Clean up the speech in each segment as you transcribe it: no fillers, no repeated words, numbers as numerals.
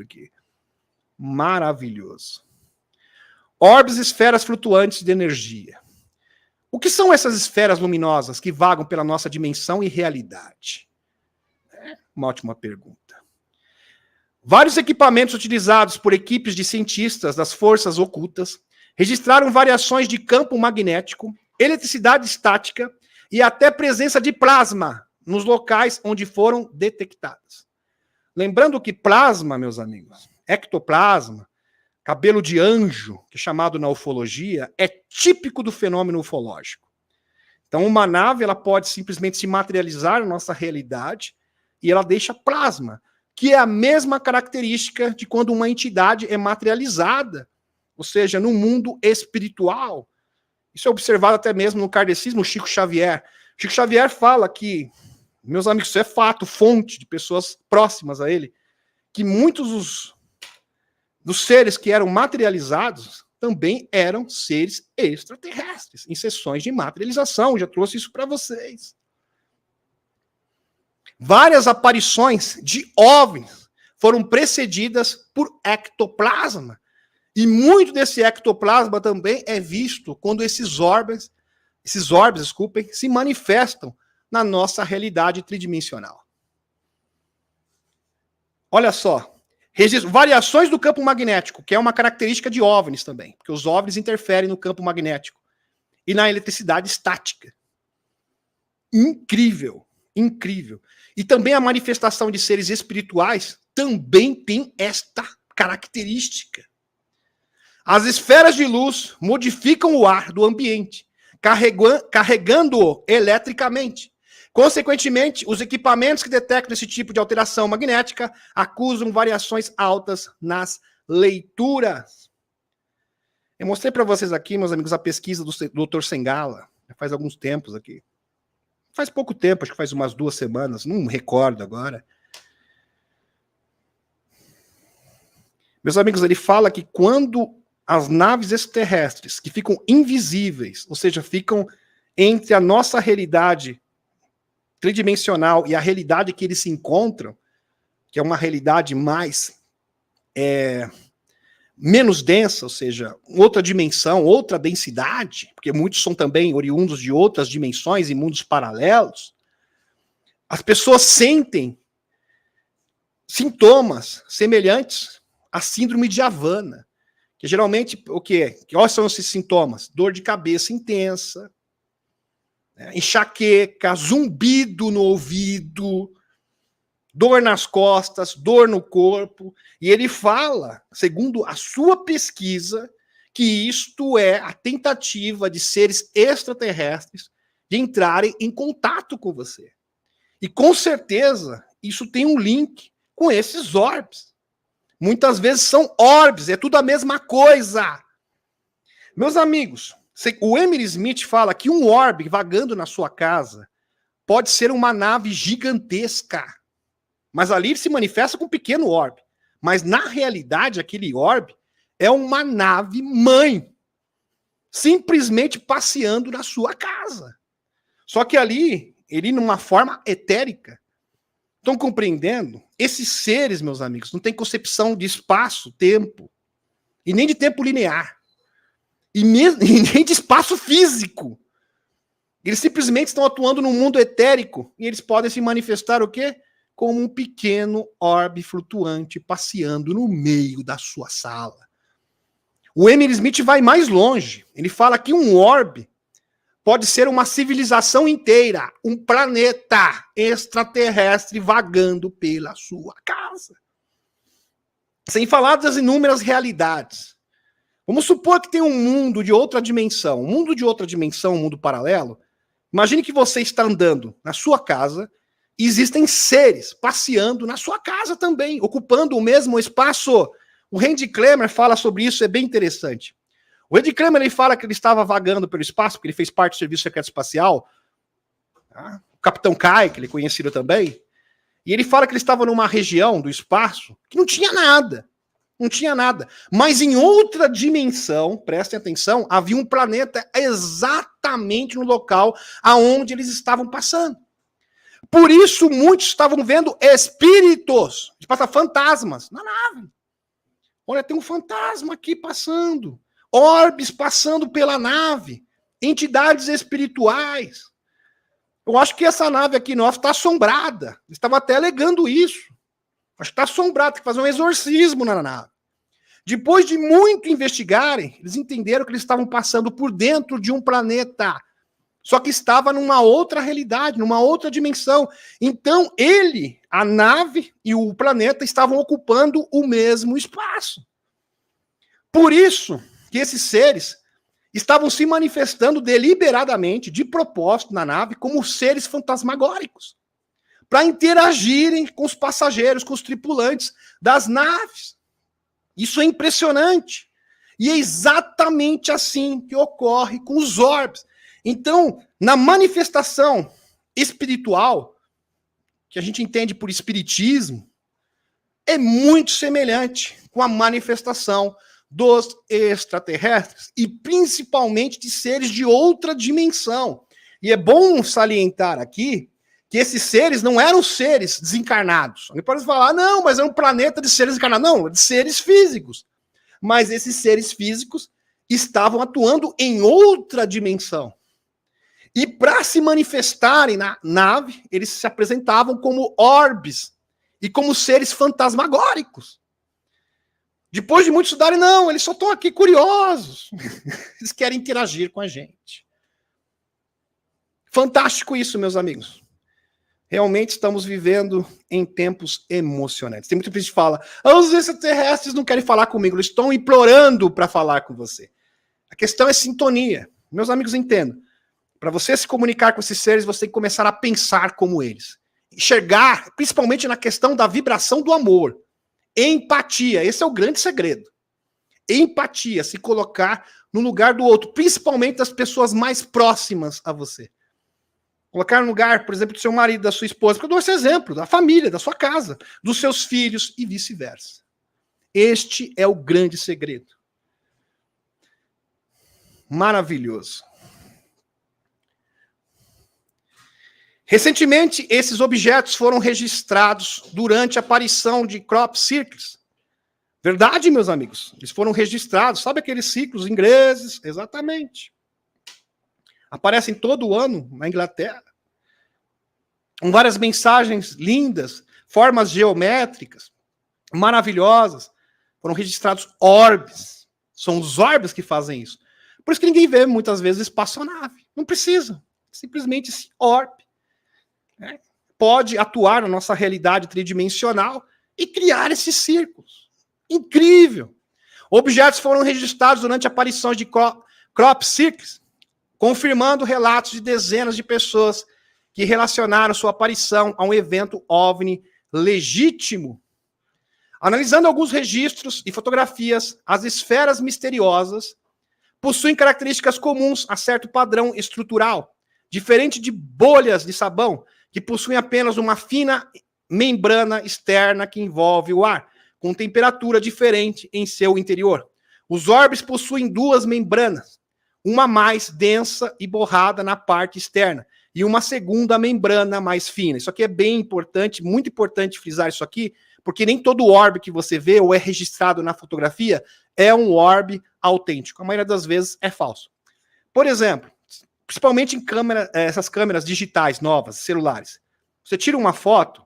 aqui. Maravilhoso. Orbes, esferas flutuantes de energia. O que são essas esferas luminosas que vagam pela nossa dimensão e realidade? Uma ótima pergunta. Vários equipamentos utilizados por equipes de cientistas das forças ocultas registraram variações de campo magnético, eletricidade estática e até presença de plasma nos locais onde foram detectadas. Lembrando que plasma, meus amigos, ectoplasma, cabelo de anjo, que é chamado na ufologia, é típico do fenômeno ufológico. Então, uma nave ela pode simplesmente se materializar na nossa realidade e ela deixa plasma, que é a mesma característica de quando uma entidade é materializada, ou seja, no mundo espiritual. Isso é observado até mesmo no kardecismo, Chico Xavier. Chico Xavier fala que, meus amigos, isso é fato, fonte de pessoas próximas a ele, que muitos dos seres que eram materializados também eram seres extraterrestres, em sessões de materialização. Já trouxe isso para vocês. Várias aparições de OVNIs foram precedidas por ectoplasma. E muito desse ectoplasma também é visto quando esses orbes, se manifestam na nossa realidade tridimensional. Olha só. Variações do campo magnético, que é uma característica de OVNIs também, porque os OVNIs interferem no campo magnético e na eletricidade estática. Incrível, incrível. E também a manifestação de seres espirituais também tem esta característica. As esferas de luz modificam o ar do ambiente, carregando-o eletricamente. Consequentemente, os equipamentos que detectam esse tipo de alteração magnética acusam variações altas nas leituras. Eu mostrei para vocês aqui, meus amigos, a pesquisa do Dr. Sengala, faz alguns tempos aqui. Faz pouco tempo, acho que faz umas 2 semanas, não me recordo agora. Meus amigos, ele fala que quando as naves extraterrestres, que ficam invisíveis, ou seja, ficam entre a nossa realidade tridimensional e a realidade que eles se encontram, que é uma realidade mais menos densa, ou seja, outra dimensão, outra densidade, porque muitos são também oriundos de outras dimensões e mundos paralelos, as pessoas sentem sintomas semelhantes à síndrome de Havana, que geralmente, o que é? Quais são esses sintomas? Dor de cabeça intensa, enxaqueca, zumbido no ouvido, dor nas costas, dor no corpo. E ele fala, segundo a sua pesquisa, que isto é a tentativa de seres extraterrestres de entrarem em contato com você. E com certeza, isso tem um link com esses orbes. Muitas vezes são orbes, é tudo a mesma coisa. Meus amigos, o Emily Smith fala que um orbe vagando na sua casa pode ser uma nave gigantesca. Mas ali ele se manifesta com um pequeno orbe. Mas na realidade, aquele orbe é uma nave mãe, simplesmente passeando na sua casa. Só que ali, ele numa forma etérica. Estão compreendendo? Esses seres, meus amigos, não têm concepção de espaço, tempo, e nem de tempo linear. E nem de espaço físico. Eles simplesmente estão atuando no mundo etérico e eles podem se manifestar o quê? Como um pequeno orbe flutuante passeando no meio da sua sala. O Emily Smith vai mais longe. Ele fala que um orbe pode ser uma civilização inteira, um planeta extraterrestre vagando pela sua casa. Sem falar das inúmeras realidades. Vamos supor que tem um mundo de outra dimensão. Um mundo de outra dimensão, um mundo paralelo. Imagine que você está andando na sua casa e existem seres passeando na sua casa também, ocupando o mesmo espaço. O Randy Clemmer fala sobre isso, é bem interessante. O Randy Clemmer ele fala que ele estava vagando pelo espaço, porque ele fez parte do Serviço Secreto Espacial. O Capitão Kai, que ele é conhecido também. E ele fala que ele estava numa região do espaço que não tinha nada. Não tinha nada. Mas em outra dimensão, prestem atenção, havia um planeta exatamente no local aonde eles estavam passando. Por isso, muitos estavam vendo espíritos, fantasmas, na nave. Olha, tem um fantasma aqui passando. Orbes passando pela nave. Entidades espirituais. Eu acho que essa nave aqui nossa está assombrada. Eles estavam até alegando isso. Acho que está assombrada, tem que fazer um exorcismo na nave. Depois de muito investigarem, eles entenderam que eles estavam passando por dentro de um planeta. Só que estava numa outra realidade, numa outra dimensão. Então, a nave e o planeta estavam ocupando o mesmo espaço. Por isso que esses seres estavam se manifestando deliberadamente, de propósito na nave, como seres fantasmagóricos, para interagirem com os passageiros, com os tripulantes das naves. Isso é impressionante. E é exatamente assim que ocorre com os orbes. Então, na manifestação espiritual, que a gente entende por espiritismo, é muito semelhante com a manifestação dos extraterrestres e principalmente de seres de outra dimensão. E é bom salientar aqui que esses seres não eram seres desencarnados. Ele pode falar, não, mas é um planeta de seres encarnados. Não, de seres físicos. Mas esses seres físicos estavam atuando em outra dimensão. E para se manifestarem na nave, eles se apresentavam como orbes e como seres fantasmagóricos. Depois de muito estudarem, não, eles só estão aqui curiosos. Eles querem interagir com a gente. Fantástico isso, meus amigos. Realmente estamos vivendo em tempos emocionantes. Tem muita gente que fala, os extraterrestres não querem falar comigo, eles estão implorando para falar com você. A questão é sintonia. Meus amigos, entendam. Para você se comunicar com esses seres, você tem que começar a pensar como eles. Enxergar, principalmente na questão da vibração do amor. Empatia, esse é o grande segredo. Empatia, se colocar no lugar do outro, principalmente das pessoas mais próximas a você. Colocar no lugar, por exemplo, do seu marido, da sua esposa, eu dou esse exemplo, da família, da sua casa, dos seus filhos e vice-versa. Este é o grande segredo. Maravilhoso. Recentemente, esses objetos foram registrados durante a aparição de crop circles. Verdade, meus amigos? Eles foram registrados. Sabe aqueles ciclos ingleses? Exatamente. Aparecem todo ano na Inglaterra. Com várias mensagens lindas, formas geométricas, maravilhosas. Foram registrados orbes. São os orbes que fazem isso. Por isso que ninguém vê, muitas vezes, espaçonave. Não precisa. Simplesmente esse orbe. Pode atuar na nossa realidade tridimensional e criar esses círculos. Incrível! Objetos foram registrados durante aparições de crop circles, confirmando relatos de dezenas de pessoas que relacionaram sua aparição a um evento OVNI legítimo. Analisando alguns registros e fotografias, as esferas misteriosas possuem características comuns a certo padrão estrutural, diferente de bolhas de sabão, que possuem apenas uma fina membrana externa que envolve o ar, com temperatura diferente em seu interior. Os orbes possuem duas membranas, uma mais densa e borrada na parte externa, e uma segunda membrana mais fina. Isso aqui é bem importante, muito importante frisar isso aqui, porque nem todo orbe que você vê ou é registrado na fotografia é um orbe autêntico. A maioria das vezes é falso. Por exemplo, principalmente em essas câmeras digitais novas, celulares. Você tira uma foto,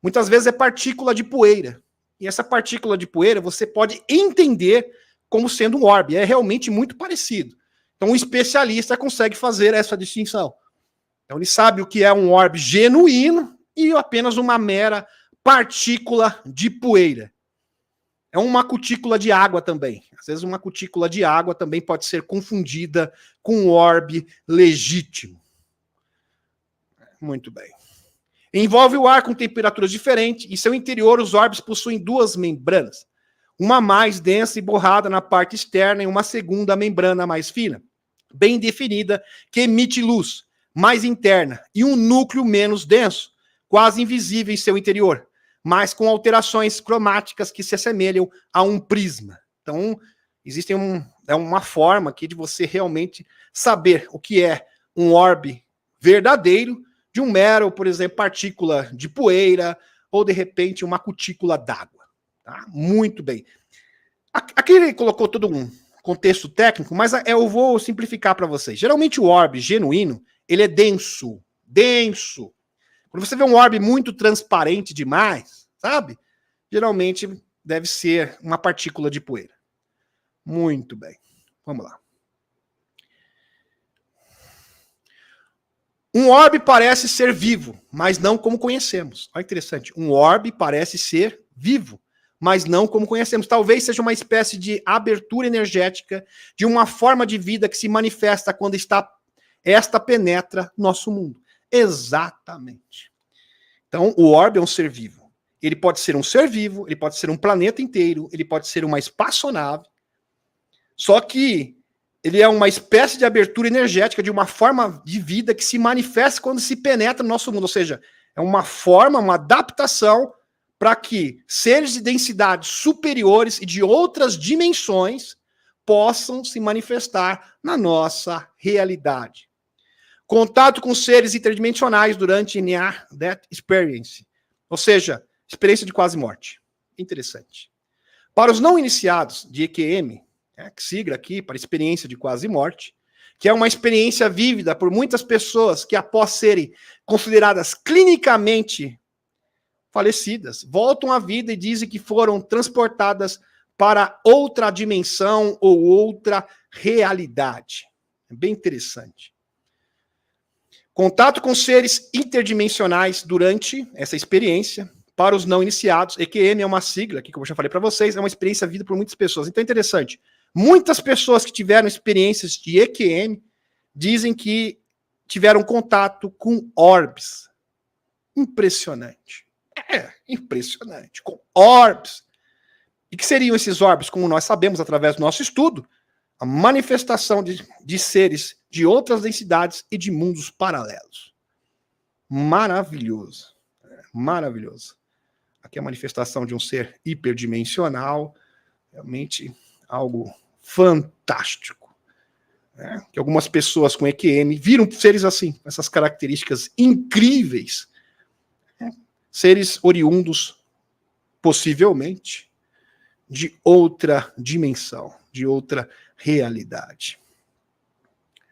muitas vezes é partícula de poeira. E essa partícula de poeira você pode entender como sendo um orbe. É realmente muito parecido. Então um especialista consegue fazer essa distinção. Então ele sabe o que é um orbe genuíno e apenas uma mera partícula de poeira. É uma cutícula de água também. Às vezes uma cutícula de água também pode ser confundida com um orbe legítimo. Muito bem. Envolve o ar com temperaturas diferentes. Em seu interior, os orbes possuem duas membranas. Uma mais densa e borrada na parte externa e uma segunda membrana mais fina, bem definida, que emite luz, mais interna, e um núcleo menos denso, quase invisível em seu interior, mas com alterações cromáticas que se assemelham a um prisma. Então, existe uma forma aqui de você realmente saber o que é um orbe verdadeiro de um mero, por exemplo, partícula de poeira ou, de repente, uma cutícula d'água. Tá? Muito bem. Aqui ele colocou todo um contexto técnico, mas eu vou simplificar para vocês. Geralmente o orbe genuíno, ele é denso. Denso. Quando você vê um orbe muito transparente demais, sabe? Geralmente deve ser uma partícula de poeira. Muito bem. Vamos lá. Um orbe parece ser vivo, mas não como conhecemos. Olha que interessante. Um orbe parece ser vivo, mas não como conhecemos. Talvez seja uma espécie de abertura energética de uma forma de vida que se manifesta quando esta penetra nosso mundo. Exatamente. Então, o orbe é um ser vivo. Ele pode ser um ser vivo, ele pode ser um planeta inteiro, ele pode ser uma espaçonave. Só que ele é uma espécie de abertura energética de uma forma de vida que se manifesta quando se penetra no nosso mundo. Ou seja, é uma forma, uma adaptação para que seres de densidades superiores e de outras dimensões possam se manifestar na nossa realidade. Contato com seres interdimensionais durante Near Death Experience. Ou seja, experiência de quase morte. Interessante. Para os não iniciados de EQM, que sigla aqui para experiência de quase morte, que é uma experiência vívida por muitas pessoas que, após serem consideradas clinicamente falecidas, voltam à vida e dizem que foram transportadas para outra dimensão ou outra realidade. É bem interessante. Contato com seres interdimensionais durante essa experiência. Para os não iniciados, EQM é uma sigla, aqui como eu já falei para vocês, é uma experiência vivida por muitas pessoas. Então é interessante. Muitas pessoas que tiveram experiências de EQM dizem que tiveram contato com orbes. Impressionante. Impressionante. Com orbes. E que seriam esses orbes? Como nós sabemos através do nosso estudo, a manifestação de seres de outras densidades e de mundos paralelos. Maravilhoso. Maravilhoso. Aqui a manifestação de um ser hiperdimensional, realmente algo fantástico. Que algumas pessoas com EQM viram seres assim, com essas características incríveis. Seres oriundos, possivelmente, de outra dimensão, de outra realidade.